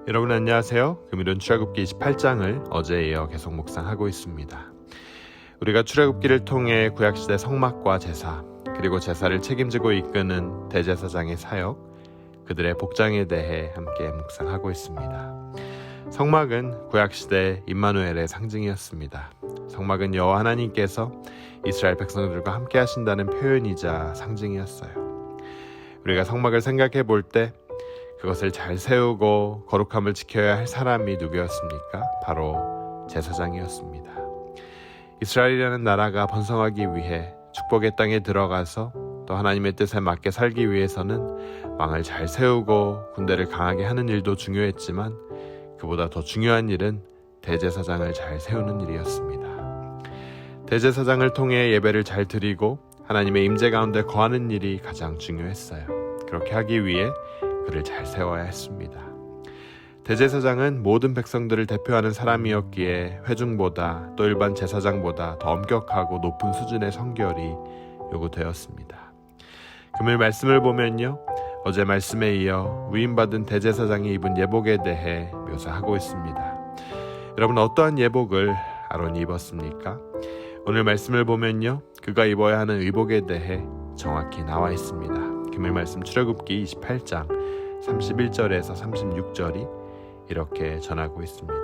여러분 안녕하세요. 금일은 출애굽기 28장을 어제에 이어 계속 묵상하고 있습니다. 우리가 출애굽기를 통해 구약시대 성막과 제사, 그리고 제사를 책임지고 이끄는 대제사장의 사역, 그들의 복장에 대해 함께 묵상하고 있습니다. 성막은 구약시대 임마누엘의 상징이었습니다. 성막은 여호와 하나님께서 이스라엘 백성들과 함께 하신다는 표현이자 상징이었어요. 우리가 성막을 생각해 볼 때 그것을 잘 세우고 거룩함을 지켜야 할 사람이 누구였습니까? 바로 제사장이었습니다. 이스라엘이라는 나라가 번성하기 위해 축복의 땅에 들어가서 또 하나님의 뜻에 맞게 살기 위해서는 왕을 잘 세우고 군대를 강하게 하는 일도 중요했지만 그보다 더 중요한 일은 대제사장을 잘 세우는 일이었습니다. 대제사장을 통해 예배를 잘 드리고 하나님의 임재 가운데 거하는 일이 가장 중요했어요. 그렇게 하기 위해 그를 잘 세워야 했습니다. 대제사장은 모든 백성들을 대표하는 사람이었기에 회중보다 또 일반 제사장보다 더 엄격하고 높은 수준의 성결이 요구되었습니다. 금요일 말씀을 보면요, 어제 말씀에 이어 위임받은 대제사장이 입은 예복에 대해 묘사하고 있습니다. 여러분, 어떠한 예복을 아론이 입었습니까? 오늘 말씀을 보면요, 그가 입어야 하는 의복에 대해 정확히 나와 있습니다. 금요일 말씀 출애굽기 28장 31절에서 36절이 이렇게 전하고 있습니다.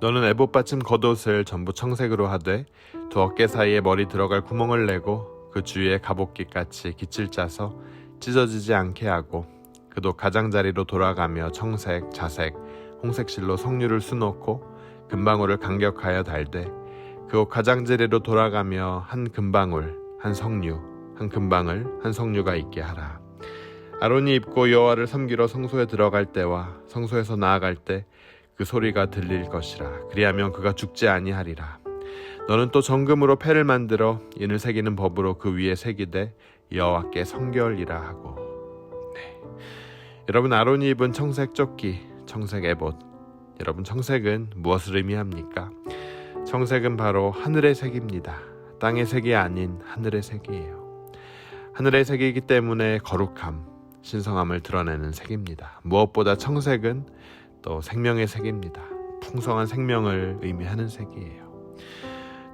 너는 에봇 받침 겉옷을 전부 청색으로 하되 두 어깨 사이에 머리 들어갈 구멍을 내고 그 주위에 갑옷깃같이 깃을 짜서 찢어지지 않게 하고 그도 가장자리로 돌아가며 청색, 자색, 홍색 실로 성류를 수놓고 금방울을 간격하여 달되 그 옷 가장자리로 돌아가며 한 금방울, 한 성류, 한 금방울, 한 성류가 있게 하라. 아론이 입고 여호와를 섬기러 성소에 들어갈 때와 성소에서 나아갈 때 그 소리가 들릴 것이라. 그리하면 그가 죽지 아니하리라. 너는 또 정금으로 패를 만들어 인을 새기는 법으로 그 위에 새기되 여호와께 성결이라 하고. 여러분, 아론이 입은 청색 조끼, 청색 에봇. 여러분, 청색은 무엇을 의미합니까? 청색은 바로 하늘의 색입니다. 땅의 색이 아닌 하늘의 색이에요. 하늘의 색이기 때문에 거룩함, 신성함을 드러내는 색입니다. 무엇보다 청색은 또 생명의 색입니다. 풍성한 생명을 의미하는 색이에요.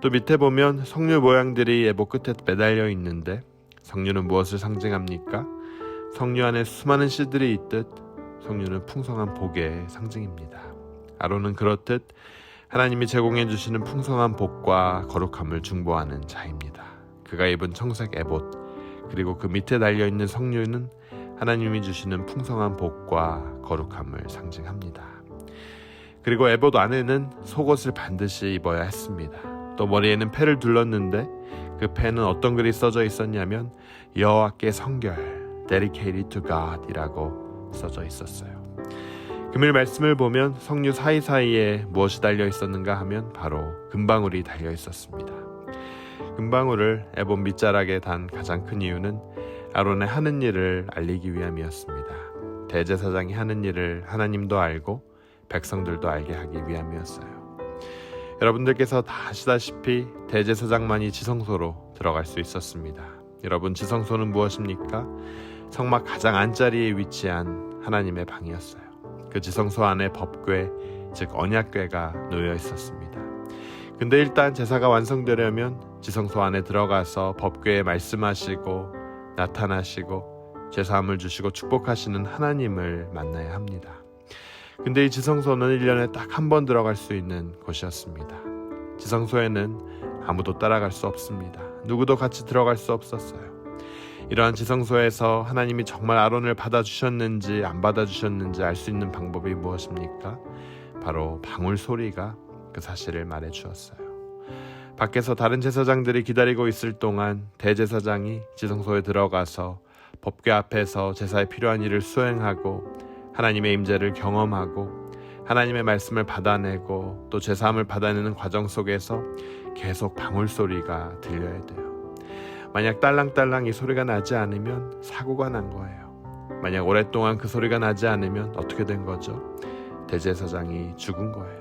또 밑에 보면 성류 모양들이 예복 끝에 매달려 있는데 성류는 무엇을 상징합니까? 성류 안에 수많은 씨들이 있듯 성류는 풍성한 복의 상징입니다. 아론은 그렇듯 하나님이 제공해 주시는 풍성한 복과 거룩함을 중보하는 자입니다. 그가 입은 청색 에봇, 그리고 그 밑에 달려있는 성류는 하나님이 주시는 풍성한 복과 거룩함을 상징합니다. 그리고 에봇 안에는 속옷을 반드시 입어야 했습니다. 또 머리에는 패를 둘렀는데 그 패는 어떤 글이 써져 있었냐면 여호와께 성결, dedicated to God 이라고 써져 있었어요. 금일 말씀을 보면 성류 사이사이에 무엇이 달려 있었는가 하면 바로 금방울이 달려 있었습니다. 금방울을 에봇 밑자락에 단 가장 큰 이유는 아론의 하는 일을 알리기 위함이었습니다. 대제사장이 하는 일을 하나님도 알고 백성들도 알게 하기 위함이었어요. 여러분들께서 다 아시다시피 대제사장만이 지성소로 들어갈 수 있었습니다. 여러분, 지성소는 무엇입니까? 성막 가장 안자리에 위치한 하나님의 방이었어요. 그 지성소 안에 법궤, 즉 언약궤가 놓여 있었습니다. 근데 일단 제사가 완성되려면 지성소 안에 들어가서 법궤에 말씀하시고 나타나시고 제사함을 주시고 축복하시는 하나님을 만나야 합니다. 근데 이 지성소는 1년에 딱 한 번 들어갈 수 있는 곳이었습니다. 지성소에는 아무도 따라갈 수 없습니다. 누구도 같이 들어갈 수 없었어요. 이러한 지성소에서 하나님이 정말 아론을 받아주셨는지 안 받아주셨는지 알 수 있는 방법이 무엇입니까? 바로 방울 소리가 그 사실을 말해주었어요. 밖에서 다른 제사장들이 기다리고 있을 동안 대제사장이 지성소에 들어가서 법궤 앞에서 제사에 필요한 일을 수행하고 하나님의 임재를 경험하고 하나님의 말씀을 받아내고 또 제사함을 받아내는 과정 속에서 계속 방울 소리가 들려야 돼요. 만약 딸랑딸랑 이 소리가 나지 않으면 사고가 난 거예요. 만약 오랫동안 그 소리가 나지 않으면 어떻게 된 거죠? 대제사장이 죽은 거예요.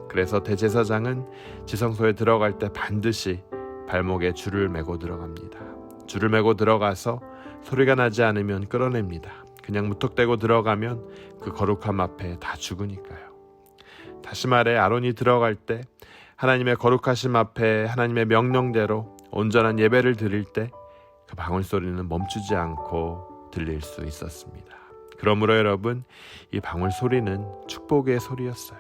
그래서 대제사장은 지성소에 들어갈 때 반드시 발목에 줄을 메고 들어갑니다. 줄을 메고 들어가서 소리가 나지 않으면 끌어냅니다. 그냥 무턱대고 들어가면 그 거룩함 앞에 다 죽으니까요. 다시 말해 아론이 들어갈 때 하나님의 거룩하심 앞에 하나님의 명령대로 온전한 예배를 드릴 때 그 방울 소리는 멈추지 않고 들릴 수 있었습니다. 그러므로 여러분, 이 방울 소리는 축복의 소리였어요.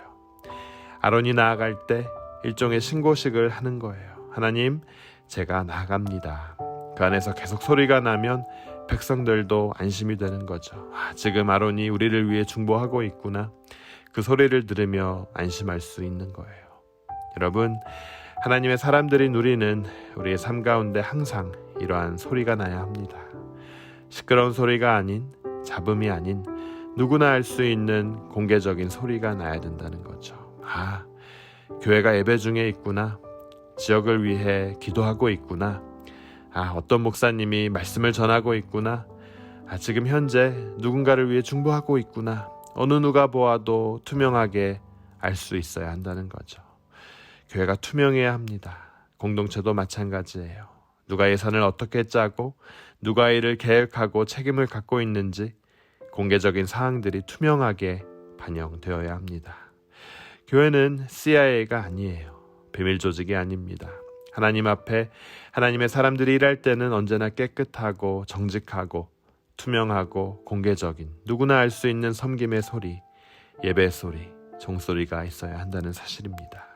아론이 나아갈 때 일종의 신고식을 하는 거예요. 하나님, 제가 나아갑니다. 그 안에서 계속 소리가 나면 백성들도 안심이 되는 거죠. 지금 아론이 우리를 위해 중보하고 있구나. 그 소리를 들으며 안심할 수 있는 거예요. 여러분, 하나님의 사람들이 누리는 우리의 삶 가운데 항상 이러한 소리가 나야 합니다. 시끄러운 소리가 아닌, 잡음이 아닌 누구나 알 수 있는 공개적인 소리가 나야 된다는 거죠. 교회가 예배 중에 있구나. 지역을 위해 기도하고 있구나. 어떤 목사님이 말씀을 전하고 있구나. 지금 현재 누군가를 위해 중보하고 있구나. 어느 누가 보아도 투명하게 알 수 있어야 한다는 거죠. 교회가 투명해야 합니다. 공동체도 마찬가지예요. 누가 예산을 어떻게 짜고 누가 이를 계획하고 책임을 갖고 있는지 공개적인 사항들이 투명하게 반영되어야 합니다. 교회는 CIA가 아니에요. 비밀 조직이 아닙니다. 하나님 앞에 하나님의 사람들이 일할 때는 언제나 깨끗하고 정직하고 투명하고 공개적인 누구나 알 수 있는 섬김의 소리, 예배 소리, 종소리가 있어야 한다는 사실입니다.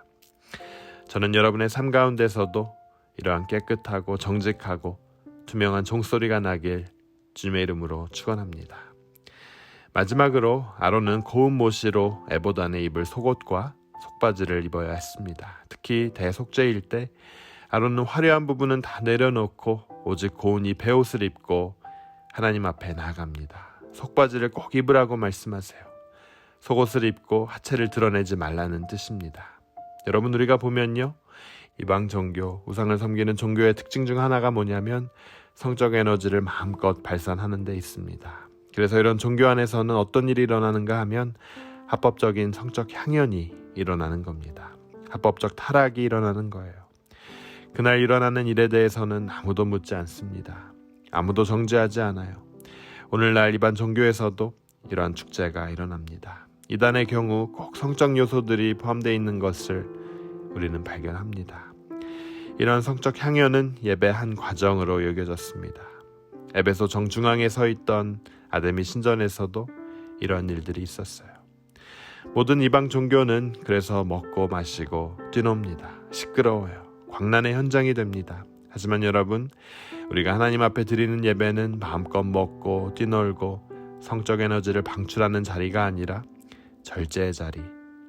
저는 여러분의 삶 가운데서도 이러한 깨끗하고 정직하고 투명한 종소리가 나길 주님의 이름으로 축원합니다. 마지막으로 아론은 고운 모시로 에봇 안에 입을 속옷과 속바지를 입어야 했습니다. 특히 대속죄일 때 아론은 화려한 부분은 다 내려놓고 오직 고운 이 베옷을 입고 하나님 앞에 나아갑니다. 속바지를 꼭 입으라고 말씀하세요. 속옷을 입고 하체를 드러내지 말라는 뜻입니다. 여러분, 우리가 보면요, 이방 종교, 우상을 섬기는 종교의 특징 중 하나가 뭐냐면 성적 에너지를 마음껏 발산하는 데 있습니다. 그래서 이런 종교 안에서는 어떤 일이 일어나는가 하면 합법적인 성적 향연이 일어나는 겁니다. 합법적 타락이 일어나는 거예요. 그날 일어나는 일에 대해서는 아무도 묻지 않습니다. 아무도 정죄하지 않아요. 오늘날 일반 종교에서도 이러한 축제가 일어납니다. 이단의 경우 꼭 성적 요소들이 포함되어 있는 것을 우리는 발견합니다. 이런 성적 향연은 예배 한 과정으로 여겨졌습니다. 에베소 정중앙에 서 있던 아데미 신전에서도 이런 일들이 있었어요. 모든 이방 종교는 그래서 먹고 마시고 뛰놉니다. 시끄러워요. 광란의 현장이 됩니다. 하지만 여러분, 우리가 하나님 앞에 드리는 예배는 마음껏 먹고 뛰놀고 성적 에너지를 방출하는 자리가 아니라 절제의 자리,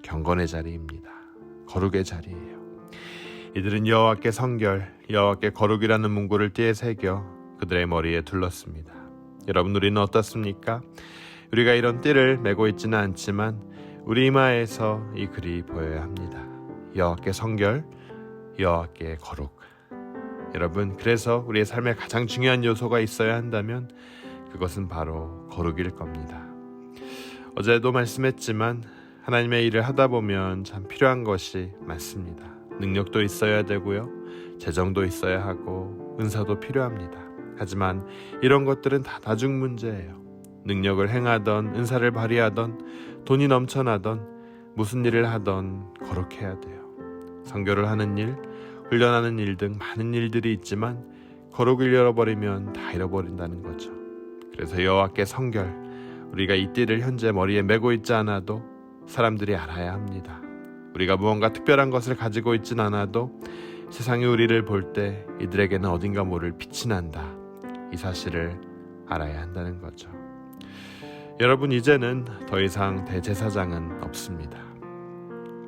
경건의 자리입니다. 거룩의 자리예요. 이들은 여호와께 성결, 여호와께 거룩이라는 문구를 띠에 새겨 그들의 머리에 둘렀습니다. 여러분, 우리는 어떻습니까? 우리가 이런 띠를 메고 있지는 않지만 우리 이마에서 이 글이 보여야 합니다. 여호와께 성결, 여호와께 거룩. 여러분, 그래서 우리의 삶에 가장 중요한 요소가 있어야 한다면 그것은 바로 거룩일 겁니다. 어제도 말씀했지만 하나님의 일을 하다 보면 참 필요한 것이 많습니다. 능력도 있어야 되고요. 재정도 있어야 하고 은사도 필요합니다. 하지만 이런 것들은 다 나중 문제예요. 능력을 행하던 은사를 발휘하던 돈이 넘쳐나던 무슨 일을 하던 거룩해야 돼요. 선교를 하는 일, 훈련하는 일 등 많은 일들이 있지만 거룩을 잃어버리면 다 잃어버린다는 거죠. 그래서 여호와께 성결, 우리가 이 띠를 현재 머리에 메고 있지 않아도 사람들이 알아야 합니다. 우리가 무언가 특별한 것을 가지고 있진 않아도 세상이 우리를 볼 때 이들에게는 어딘가 모를 빛이 난다. 이 사실을 알아야 한다는 거죠. 여러분, 이제는 더 이상 대제사장은 없습니다.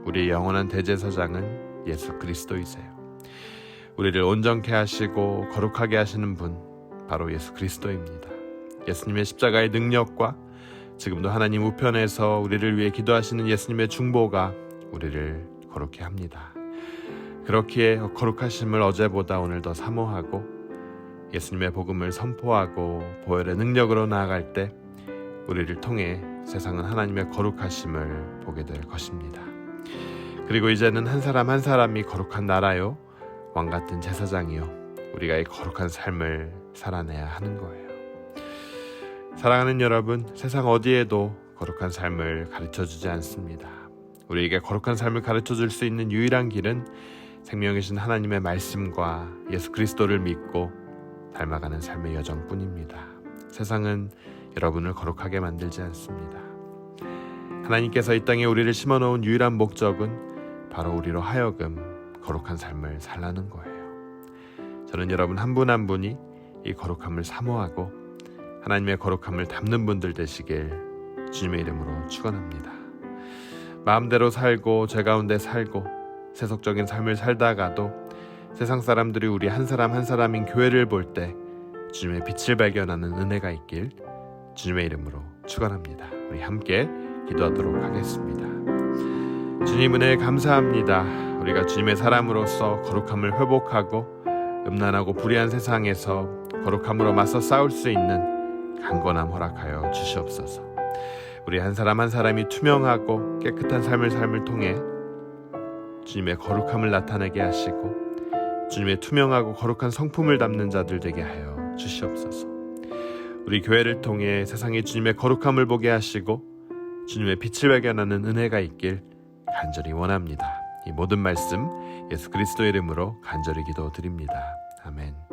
우리의 영원한 대제사장은 예수 그리스도이세요. 우리를 온전케 하시고 거룩하게 하시는 분, 바로 예수 그리스도입니다. 예수님의 십자가의 능력과 지금도 하나님 우편에서 우리를 위해 기도하시는 예수님의 중보가 우리를 거룩케 합니다. 그렇기에 거룩하심을 어제보다 오늘 더 사모하고 예수님의 복음을 선포하고 보혈의 능력으로 나아갈 때 우리를 통해 세상은 하나님의 거룩하심을 보게 될 것입니다. 그리고 이제는 한 사람 한 사람이 거룩한 나라요, 왕같은 제사장이요, 우리가 이 거룩한 삶을 살아내야 하는 거예요. 사랑하는 여러분, 세상 어디에도 거룩한 삶을 가르쳐주지 않습니다. 우리에게 거룩한 삶을 가르쳐줄 수 있는 유일한 길은 생명이신 하나님의 말씀과 예수 그리스도를 믿고 닮아가는 삶의 여정뿐입니다. 세상은 여러분을 거룩하게 만들지 않습니다. 하나님께서 이 땅에 우리를 심어놓은 유일한 목적은 바로 우리로 하여금 거룩한 삶을 살라는 거예요. 저는 여러분 한 분 한 분이 이 거룩함을 사모하고 하나님의 거룩함을 담는 분들 되시길 주님의 이름으로 축원합니다. 마음대로 살고 죄 가운데 살고 세속적인 삶을 살다가도 세상 사람들이 우리 한 사람 한 사람인 교회를 볼 때 주님의 빛을 발견하는 은혜가 있길 주님의 이름으로 축원합니다. 우리 함께 기도하도록 하겠습니다. 주님 은혜 감사합니다. 우리가 주님의 사람으로서 거룩함을 회복하고 음란하고 불의한 세상에서 거룩함으로 맞서 싸울 수 있는 강건함 허락하여 주시옵소서. 우리 한 사람 한 사람이 투명하고 깨끗한 삶을 통해 주님의 거룩함을 나타내게 하시고 주님의 투명하고 거룩한 성품을 담는 자들 되게 하여 주시옵소서. 우리 교회를 통해 세상에 주님의 거룩함을 보게 하시고 주님의 빛을 발견하는 은혜가 있길 간절히 원합니다. 이 모든 말씀 예수 그리스도의 이름으로 간절히 기도드립니다. 아멘.